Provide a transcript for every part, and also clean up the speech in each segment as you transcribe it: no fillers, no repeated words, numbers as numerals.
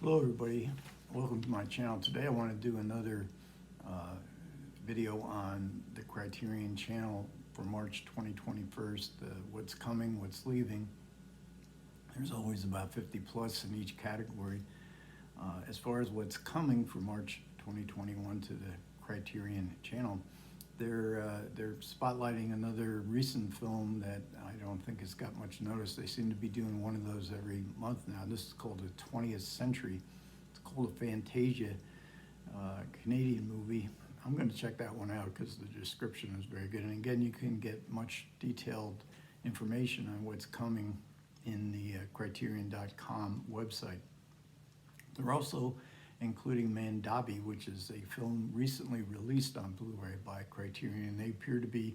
Hello everybody, welcome to my channel. Today I want to do another video on the Criterion Channel for March 2021, what's coming, what's leaving. There's always about 50 plus in each category. As far as what's coming for March 2021 to the Criterion Channel, they're spotlighting another recent film that I don't think has got much notice. They seem to be doing one of those every month now. This is called the 20th Century. It's called a Fantasia, Canadian movie. I'm going to check that one out because the description is very good. And again, you can get much detailed information on what's coming in the Criterion.com website. They're also including Mandi, which is a film recently released on Blu-ray by Criterion. They appear to be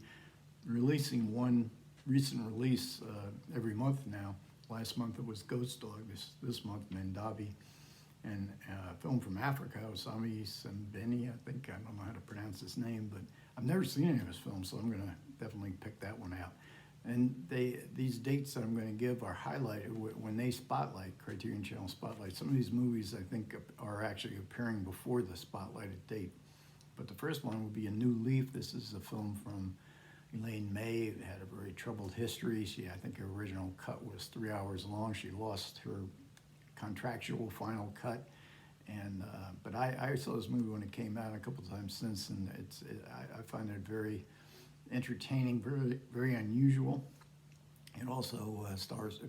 releasing one recent release every month now. Last month it was Ghost Dog, this month Mandi, and a film from Africa, Osami Sembeni, I think. I don't know how to pronounce his name, but I've never seen any of his films, so I'm going to definitely pick that one out. And these dates that I'm going to give are highlighted when they spotlight, Criterion Channel spotlight. Some of these movies I think are actually appearing before the spotlighted date. But the first one would be A New Leaf. This is a film from Elaine May. It had a very troubled history. I think her original cut was 3 hours long. She lost her contractual final cut. And but I saw this movie when it came out a couple times since, and I find it very entertaining, very, very unusual. It also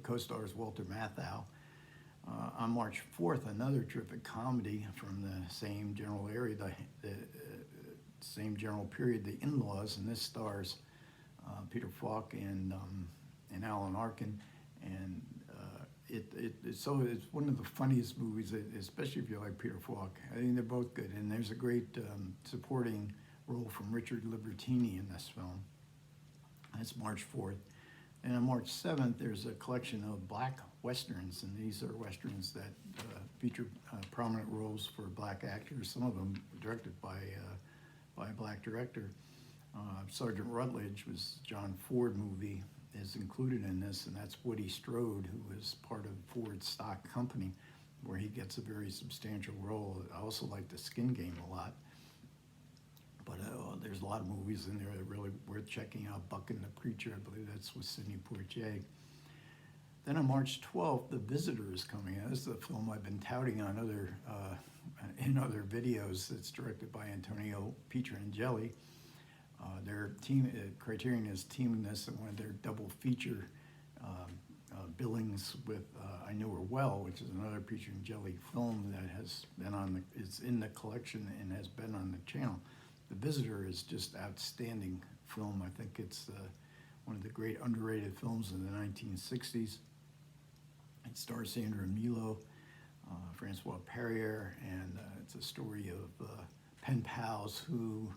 co-stars Walter Matthau. On March 4th, another terrific comedy from the same general area, the same general period, The Inlaws, and this stars Peter Falk and Alan Arkin. And it's one of the funniest movies, especially if you like Peter Falk. I think they're both good, and there's a great supporting role from Richard Libertini in this film. That's March 4th. And on March 7th, there's a collection of black westerns, and these are westerns that feature prominent roles for black actors, some of them directed by a black director. Sergeant Rutledge was John Ford movie, is included in this, and that's Woody Strode, who is part of Ford's stock company, where he gets a very substantial role. I also like The Skin Game a lot. But there's a lot of movies in there that are really worth checking out. Buck and the Preacher, I believe that's with Sidney Poitier. Then on March 12th, The Visitor is coming out. This is a film I've been touting on in other videos. It's directed by Antonio Pietrangeli. Their team, Criterion, is teaming this in one of their double feature billings with I Knew Her Well, which is another Pietrangeli film that has been is in the collection and has been on the channel. The Visitor is just outstanding film. I think it's one of the great underrated films in the 1960s. It stars Sandra Milo, Francois Perrier, and it's a story of pen pals who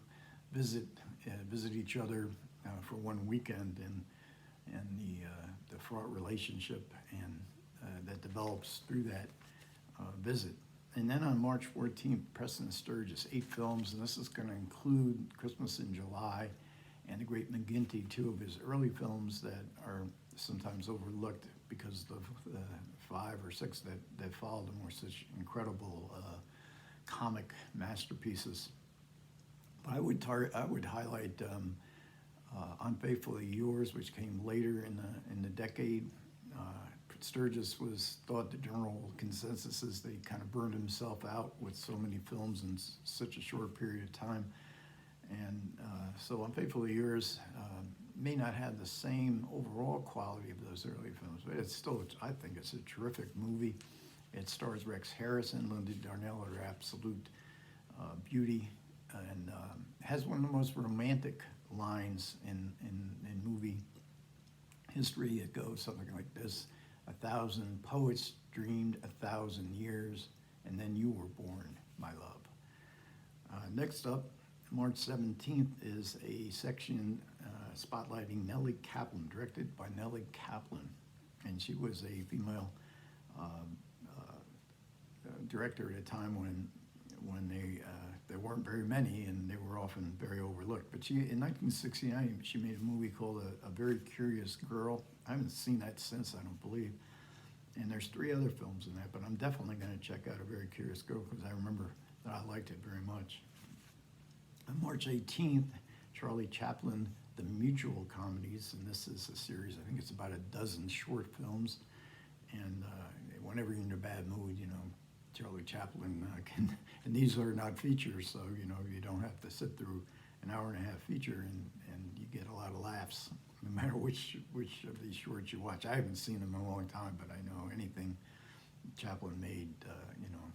visit each other for one weekend, and the fraught relationship and that develops through that visit. And then on March 14th, Preston Sturges, 8 films, and this is going to include Christmas in July and The Great McGinty, 2 of his early films that are sometimes overlooked because the 5 or 6 that followed them were such incredible comic masterpieces. But I would highlight Unfaithfully Yours, which came later in the decade. Sturges was thought the general consensus is that he kind of burned himself out with so many films in such a short period of time. And so Unfaithfully Yours may not have the same overall quality of those early films, but it's still, I think it's a terrific movie. It stars Rex Harrison, Linda Darnell are absolute beauty, and has one of the most romantic lines in movie history. It goes something like this: 1,000 poets dreamed 1,000 years, and then you were born, my love. Next up, March 17th, is a section spotlighting Nellie Kaplan, directed by Nellie Kaplan. And she was a female director at a time when there weren't very many, and they were often very overlooked. But in 1969, she made a movie called A Very Curious Girl. I haven't seen that since, I don't believe. And there's 3 other films in that, but I'm definitely going to check out A Very Curious Girl because I remember that I liked it very much. On March 18th, Charlie Chaplin, The Mutual Comedies, and this is a series, I think it's about a dozen short films, and whenever you're in a bad mood, you know, Charlie Chaplin can, and these are not features, so, you know, you don't have to sit through an hour-and-a-half feature, and you get a lot of laughs, no matter which of these shorts you watch. I haven't seen them in a long time, but I know anything Chaplin made, you know,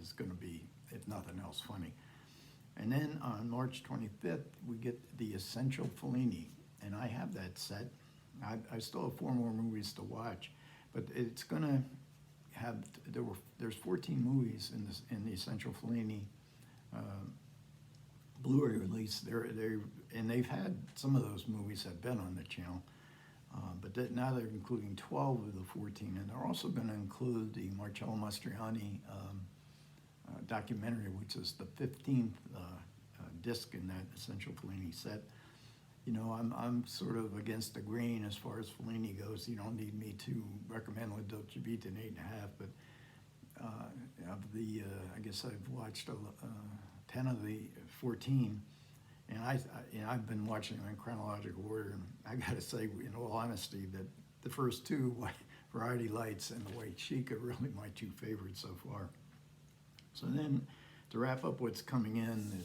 is going to be, if nothing else, funny. And then on March 25th, we get the Essential Fellini, and I have that set. I still have 4 more movies to watch, but it's going to have, there's 14 movies in the Essential Fellini Blu-ray release. And they've had, some of those movies have been on the channel, but now they're including 12 of the 14, and they're also going to include the Marcello Mastroianni documentary, which is the 15th disc in that Essential Fellini set. You know, I'm sort of against the grain as far as Fellini goes. You don't need me to recommend La Dolce Vita an 8.5, but of the, I guess I've watched 10 of the 14, and I've been watching them in chronological order, and I gotta say, in all honesty, that the first 2, Variety Lights and The White Sheik, are really my 2 favorites so far. So then, to wrap up what's coming in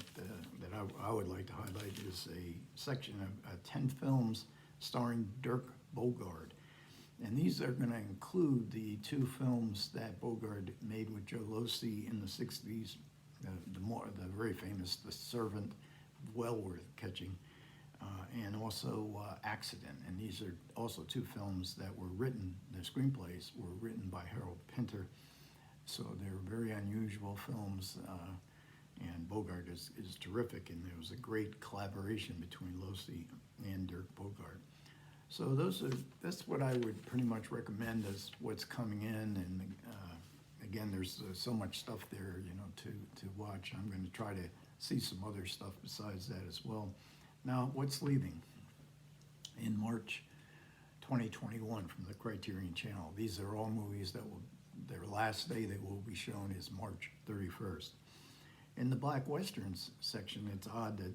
that I would like to highlight is a section of 10 films starring Dirk Bogard. And these are going to include the 2 films that Bogard made with Joe Losey in the 60s, the very famous The Servant, well worth catching, and also Accident. And these are also 2 films that were written, the screenplays were written by Harold Pinter. So they're very unusual films, and Bogard is terrific, and there was a great collaboration between Losey and Dirk Bogard. So that's what I would pretty much recommend as what's coming in, and again, there's so much stuff there, you know, to watch. I'm going to try to see some other stuff besides that as well. Now, what's leaving? In March 2021 from the Criterion Channel, these are all movies that will, their last day they will be shown is March 31st. In the Black Westerns section, it's odd that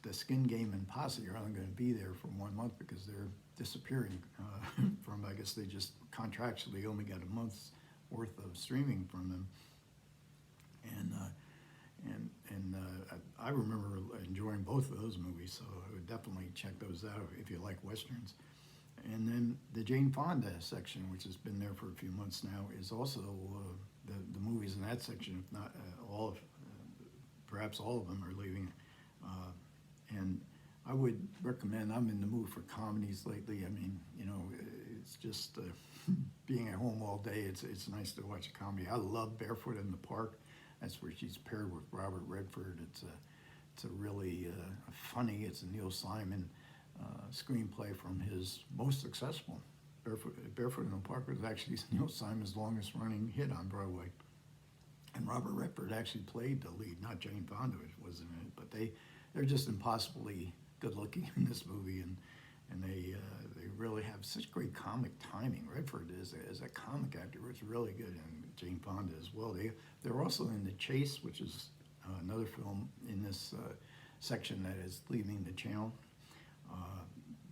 the Skin Game and Posse are only going to be there for 1 month because they're disappearing from, I guess they just contractually only got a month's worth of streaming from them. And I remember enjoying both of those movies, so I would definitely check those out if you like Westerns. And then the Jane Fonda section, which has been there for a few months now, is also the movies in that section, if not all of, perhaps all of them are leaving. And I would recommend, I'm in the mood for comedies lately. I mean, you know, it's just being at home all day, it's nice to watch a comedy. I love Barefoot in the Park. That's where she's paired with Robert Redford. It's a really funny, it's a Neil Simon screenplay from his most successful. Barefoot in the Park was actually Neil Simon's longest running hit on Broadway. And Robert Redford actually played the lead, not Jane Fonda wasn't in it, but they're just impossibly good looking in this movie, and they really have such great comic timing. Redford as a comic actor was really good, and Jane Fonda as well. They're also in The Chase, which is another film in this section that is leaving the channel.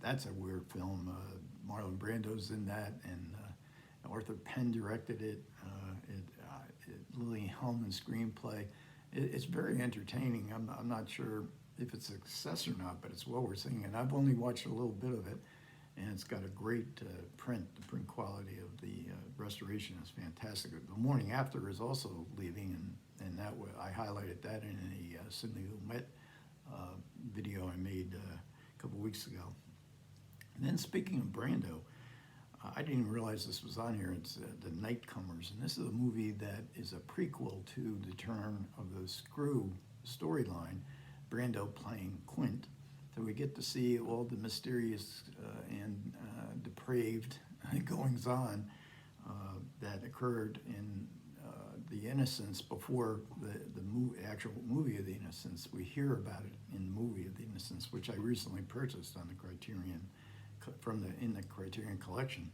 That's a weird film. Marlon Brando's in that, and Arthur Penn directed it. Lily Hellman screenplay. It's very entertaining. I'm not sure if it's a success or not, but it's well worth seeing. And I've only watched a little bit of it, and it's got a great print. The print quality of the restoration is fantastic. The Morning After is also leaving, and that I highlighted that in a Sidney Lumet video I made a couple weeks ago. And then speaking of Brando, I didn't even realize this was on here. It's the Nightcomers, and this is a movie that is a prequel to the turn of the Screw storyline, Brando playing Quint. So we get to see all the mysterious and depraved goings-on that occurred in The Innocents before the actual movie of The Innocents. We hear about it in the movie of The Innocents, which I recently purchased on the Criterion in the Criterion collection.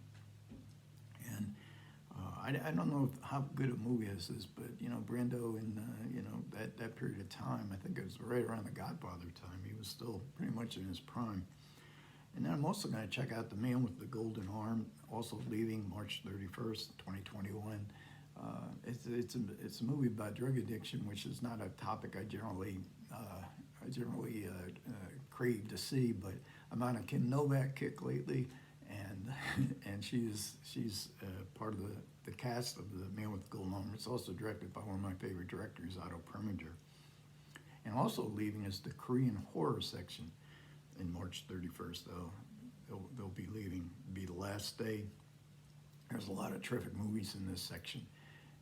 And I don't know how good a movie this is, but Brando in that period of time, I think it was right around the Godfather time. He was still pretty much in his prime. And then I'm also going to check out The Man with the Golden Arm, also leaving March 31st, 2021. It's a movie about drug addiction, which is not a topic I generally crave to see, but I'm on a Kim Novak kick lately, and and she's part of the cast of The Man with the Golden Arm. It's also directed by one of my favorite directors, Otto Preminger. And also leaving is the Korean horror section in March 31st, though. They'll be leaving, be the last day. There's a lot of terrific movies in this section,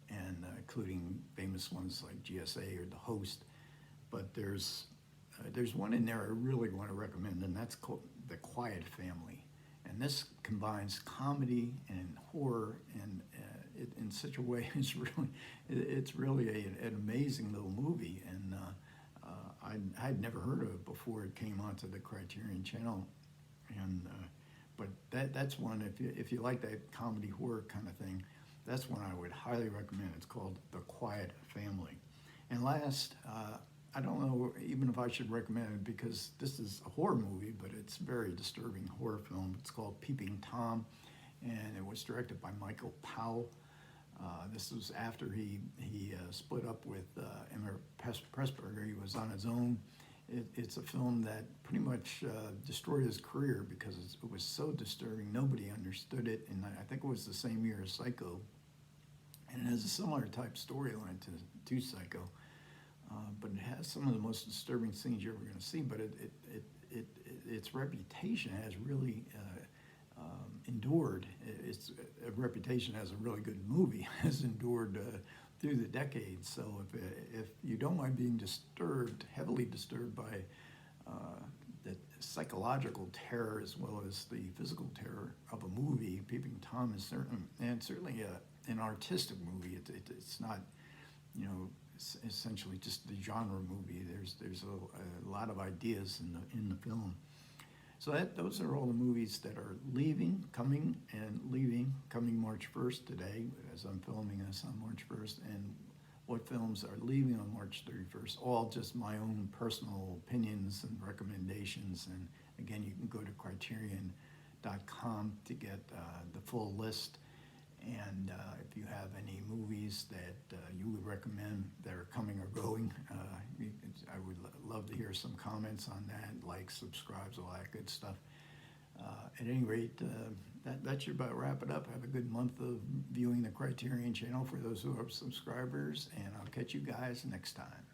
and including famous ones like GSA or The Host. But there's one in there I really want to recommend, and that's called The Quiet Family. And this combines comedy and horror, and in such a way it's really an amazing little movie. And I'd never heard of it before it came onto the Criterion Channel, and but that's one, if you like that comedy horror kind of thing, that's one I would highly recommend. It's called The Quiet Family. And last, I don't know even if I should recommend it, because this is a horror movie, but it's a very disturbing horror film. It's called Peeping Tom, and it was directed by Michael Powell. This was after he split up with Emma Pressburger. He was on his own. It's a film that pretty much destroyed his career because it was so disturbing. Nobody understood it, and I think it was the same year as Psycho. And it has a similar type storyline to Psycho, but it has some of the most disturbing scenes you're ever going to see. But its reputation has really endured. Its reputation as a really good movie has endured through the decades. So if you don't mind being disturbed, heavily disturbed by the psychological terror as well as the physical terror of a movie, Peeping Tom is certainly an artistic movie. It's not, essentially just the genre movie. There's a lot of ideas in the film. So those are all the movies that are coming March 1st today, as I'm filming this on March 1st, and what films are leaving on March 31st, all just my own personal opinions and recommendations. And again, you can go to criterion.com to get the full list. And if you have any movies that you would recommend that are coming or going, I would love to hear some comments on that, like, subscribes, all that good stuff. At any rate, that should about wrap it up. Have a good month of viewing the Criterion Channel for those who are subscribers, and I'll catch you guys next time.